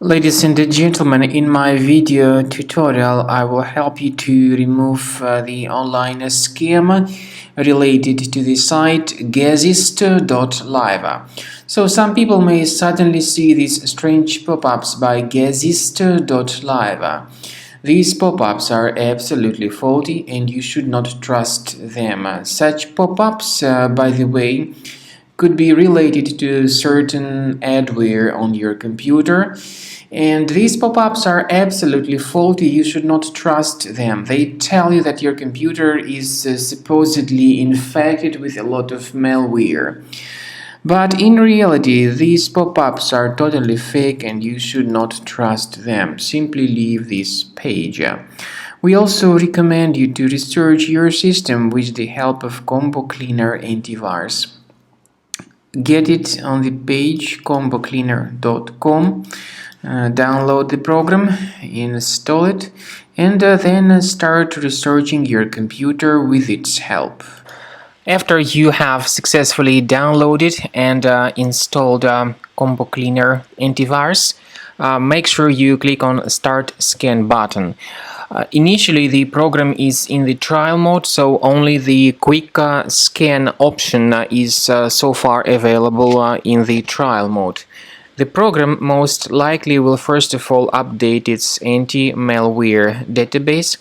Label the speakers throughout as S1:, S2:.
S1: Ladies and gentlemen, in my video tutorial I will help you to remove the online scam related to the site Gazist.live. So some people may suddenly see these strange pop-ups by Gazist.live. These pop-ups are absolutely faulty and you should not trust them. Such pop-ups, by the way, could be related to certain adware on your computer, and these pop-ups are absolutely faulty. You should not trust them. They tell you that your computer is supposedly infected with a lot of malware. But in reality, these pop-ups are totally fake and you should not trust them. Simply leave this page. We also recommend you to research your system with the help of Combo Cleaner Antivirus. Get it on the page combocleaner.com. Download the program, install it, and then start researching your computer with its help. After you have successfully downloaded and installed Combo Cleaner Antivirus, make sure you click on Start Scan button. Initially, the program is in the trial mode, so only the quick scan option is so far available in the trial mode. The program most likely will first of all update its anti-malware database,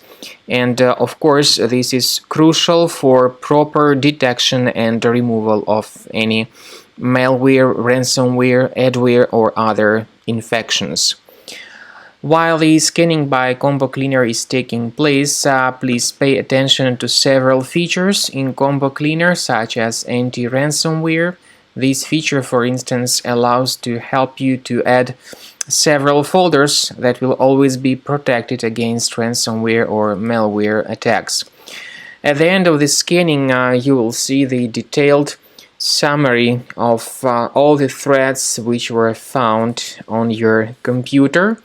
S1: and of course this is crucial for proper detection and removal of any malware, ransomware, adware or other infections. While the scanning by Combo Cleaner is taking place, please pay attention to several features in Combo Cleaner, such as anti-ransomware. This feature, for instance, allows to help you to add several folders that will always be protected against ransomware or malware attacks. At the end of the scanning, you will see the detailed summary of all the threads which were found on your computer.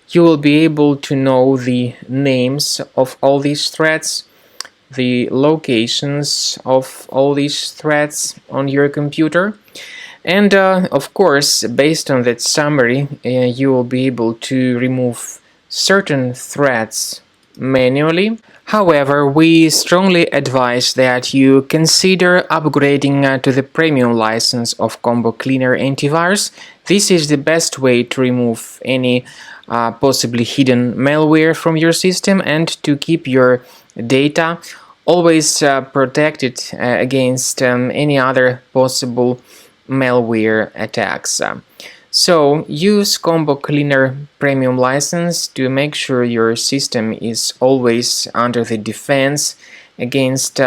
S1: You will be able to know the names of all these threads, the locations of all these threads on your computer, and of course, based on that summary, you will be able to remove certain threads manually. However, we strongly advise that you consider upgrading to the premium license of Combo Cleaner Antivirus. This is the best way to remove any possibly hidden malware from your system and to keep your data always protected against any other possible malware attacks. So use Combo Cleaner Premium license to make sure your system is always under the defense against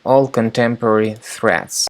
S1: all contemporary threats.